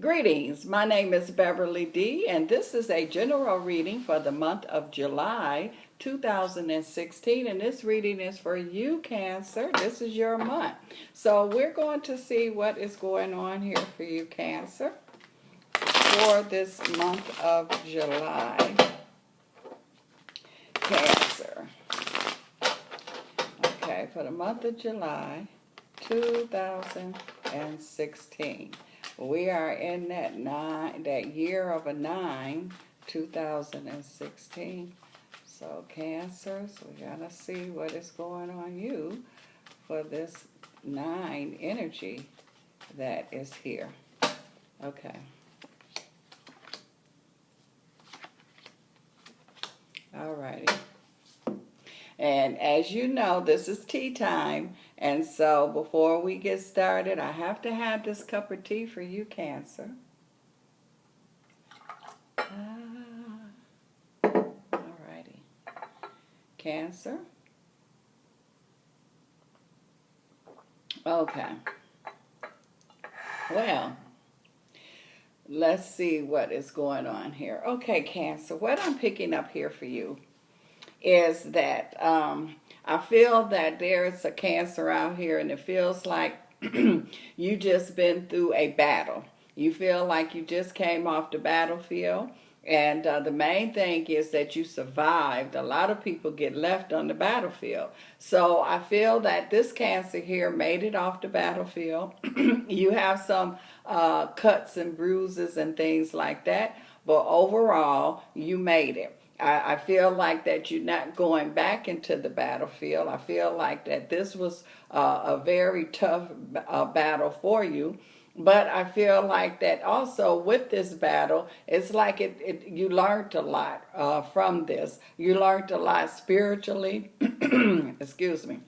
Greetings, my name is Beverly D, and this is a general reading for the month of July 2016. And this reading is for you, Cancer. This is your month. So we're going to see what is going on here for you, Cancer, for this month of July. Cancer. Okay, for the month of July 2016. We are in that year of a 9, 2016. So Cancers, we gotta see what is going on you for this 9 energy that is here. Okay. Alrighty. And as you know, this is tea time. And so before we get started, I have to have this cup of tea for you, Cancer. Alrighty. Cancer. Okay. Well, let's see what is going on here. Okay, Cancer, what I'm picking up here for you is that I feel that there's a Cancer out here, and it feels like you just been through a battle. You feel like you just came off the battlefield, and the main thing is that you survived. A lot of people get left on the battlefield. So I feel that this Cancer here made it off the battlefield. You have some cuts and bruises and things like that, but overall, you made it. I feel like that you're not going back into the battlefield. I feel like that this was a very tough battle for you. But I feel like that also with this battle, it's like you learned a lot from this. You learned a lot spiritually. Excuse me.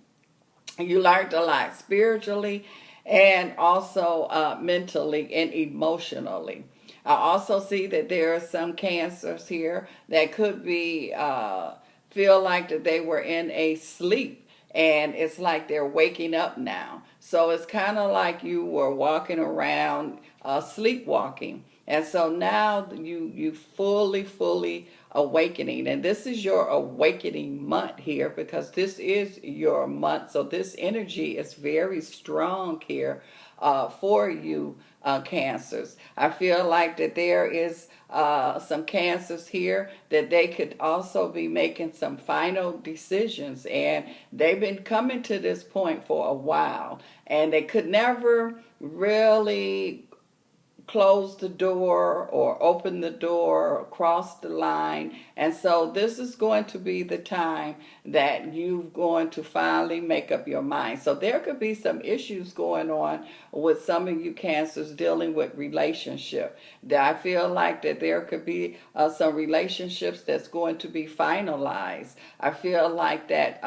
You learned a lot spiritually and also mentally and emotionally. I also see that there are some Cancers here that could be feel like that they were in a sleep, and it's like they're waking up now. So it's kind of like you were walking around sleepwalking, and so now you fully awakening, and this is your awakening month here because this is your month. So this energy is very strong here for you, Cancers. I feel like that there is some Cancers here that they could also be making some final decisions, and they've been coming to this point for a while, and they could never really close the door or open the door or cross the line. And so this is going to be the time that you're going to finally make up your mind. So there could be some issues going on with some of you Cancers dealing with relationship. I feel like that there could be some relationships that's going to be finalized. I feel like that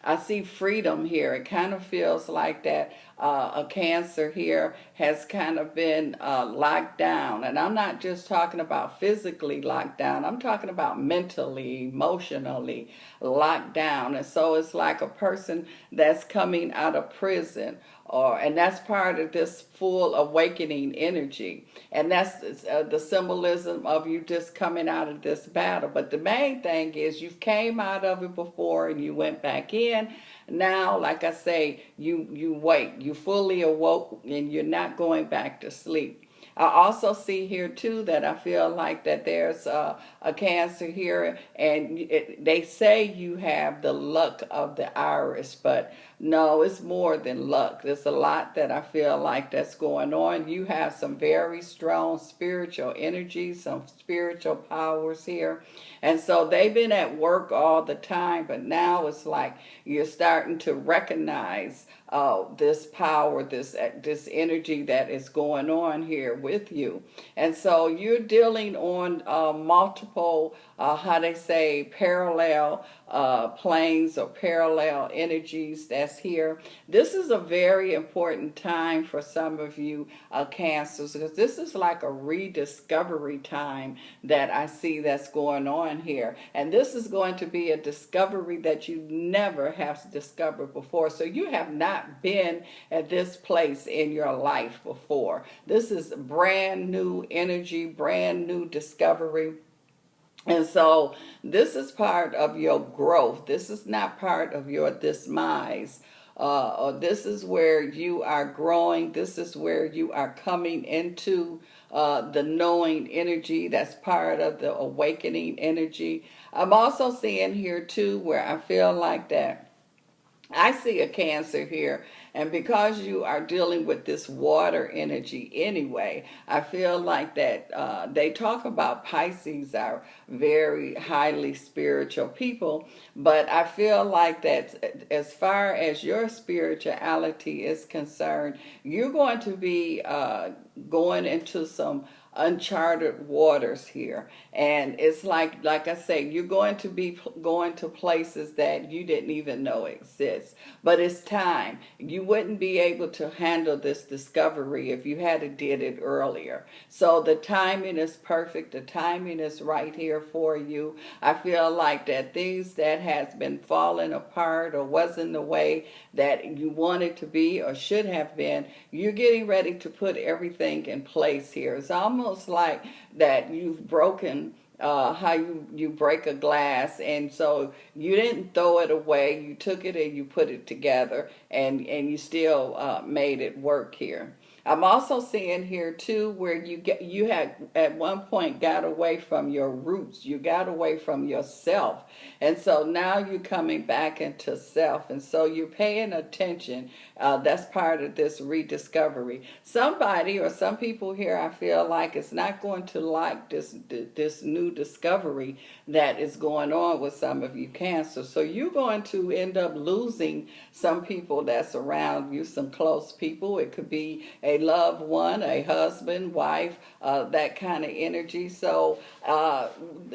I see freedom here. It kind of feels like that a Cancer here has kind of been locked down. And I'm not just talking about physically locked down. I'm talking about mentally, emotionally locked down. And so it's like a person that's coming out of prison. And that's part of this full awakening energy. And that's the symbolism of you just coming out of this battle. But the main thing is you came out of it before and you went back in. Now, like I say, you wake. You fully awoke and you're not going back to sleep. I also see here too that I feel like that there's a Cancer here, and they say you have the luck of the Irish, but no, it's more than luck. There's a lot that I feel like that's going on. You have some very strong spiritual energy, some spiritual powers here, and so they've been at work all the time, but now it's like you're starting to recognize this power, this energy that is going on here with you. And so you're dealing on multiple, how they say, parallel planes or parallel energies that's here. This is a very important time for some of you Cancers, because this is like a rediscovery time that I see that's going on here. And this is going to be a discovery that you never have discovered before. So you have not been at this place in your life before. This is brand new energy, brand new discovery. And so this is part of your growth. This is not part of your demise. Or this is where you are growing. This is where you are coming into the knowing energy. That's part of the awakening energy. I'm also seeing here too where I feel like that I see a Cancer here, and because you are dealing with this water energy anyway, I feel like that they talk about Pisces are very highly spiritual people, but I feel like that as far as your spirituality is concerned, you're going to be going into some uncharted waters here, and it's like I say, you're going to be going to places that you didn't even know exist, but it's time. You wouldn't be able to handle this discovery if you had did it earlier. So the timing is perfect. The timing is right here for you. I feel like that things that has been falling apart or wasn't the way that you wanted to be or should have been, you're getting ready to put everything in place here. It's almost like that you've broken how you break a glass, and so you didn't throw it away. You took it and you put it together, and you still made it work here. I'm also seeing here too where you had at one point got away from your roots. You got away from yourself. And so now you're coming back into self. And so you're paying attention. That's part of this rediscovery. Somebody or some people here, I feel like, is not going to like this new discovery that is going on with some of you Cancer. So you're going to end up losing some people that's around you, some close people. It could be a loved one, a husband, wife, that kind of energy. So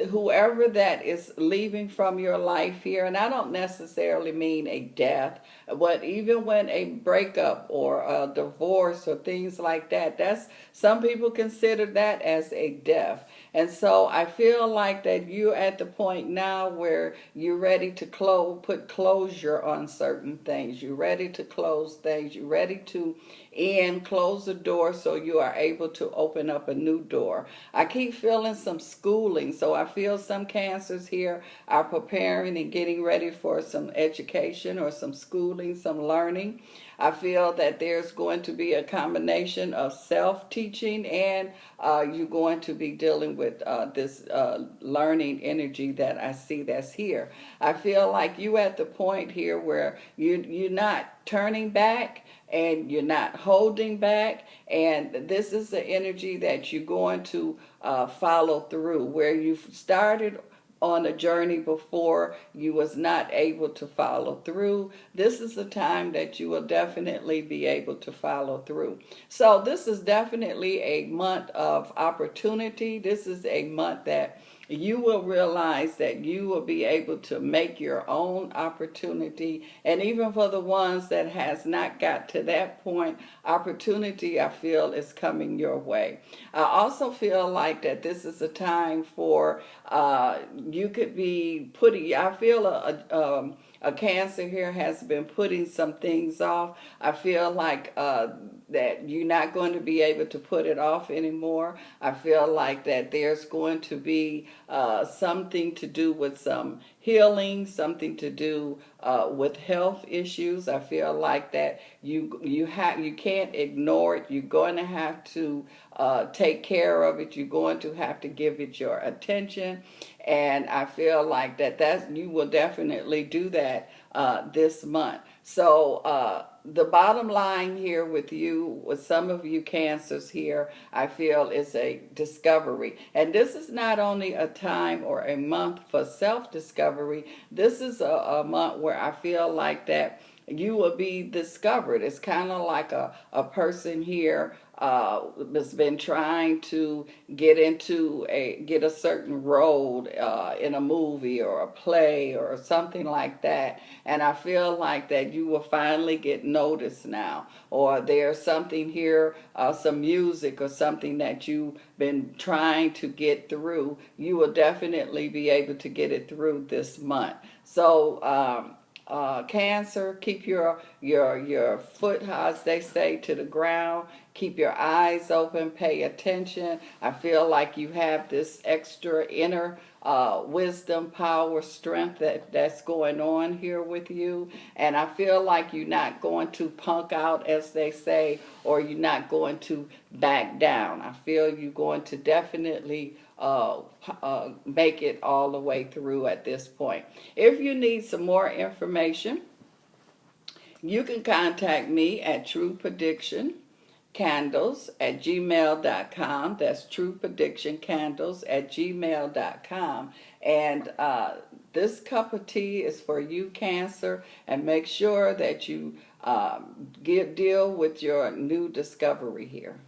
whoever that is leaving from your life here, and I don't necessarily mean a death, but even when a breakup or a divorce or things like that, that's some people consider that as a death. And so I feel like that you're at the point now where you're ready to put closure on certain things. You're ready to close things. You're ready to close the door so you are able to open up a new door. I keep feeling some schooling, so I feel some Cancers here are preparing and getting ready for some education or some schooling, some learning. I feel that there's going to be a combination of self-teaching and you're going to be dealing with this learning energy that I see that's here. I feel like you at the point here where you're not turning back and you're not holding back, and this is the energy that you're going to follow through, where you've started on a journey before you was not able to follow through. This is the time that you will definitely be able to follow through. So this is definitely a month of opportunity. This is a month that you will realize that you will be able to make your own opportunity. And even for the ones that has not got to that point, opportunity, I feel, is coming your way. I also feel like that this is a time for you could be putting, I feel a Cancer here has been putting some things off. I feel like that you're not going to be able to put it off anymore. I feel like that there's going to be something to do with some healing, something to do with health issues. I feel like that you can't ignore it. You're going to have to take care of it. You're going to have to give it your attention. And I feel like that you will definitely do that this month. So the bottom line here with you, with some of you Cancers here, I feel is a discovery. And this is not only a time or a month for self-discovery. This is a month where I feel like that you will be discovered. It's kind of like a person here has been trying to get a certain role in a movie or a play or something like that, and I feel like that you will finally get noticed now, or there's something here, some music or something that you've been trying to get through. You will definitely be able to get it through this month. So Cancer, keep your foot, as they say, to the ground. Keep your eyes open. Pay attention. I feel like you have this extra inner wisdom, power, strength that's going on here with you. And I feel like you're not going to punk out, as they say, or you're not going to back down. I feel you're going to definitely make it all the way through at this point. If you need some more information, you can contact me at truepredictioncandles@gmail.com. That's truepredictioncandles@gmail.com. And this cup of tea is for you, Cancer, and make sure that you deal with your new discovery here.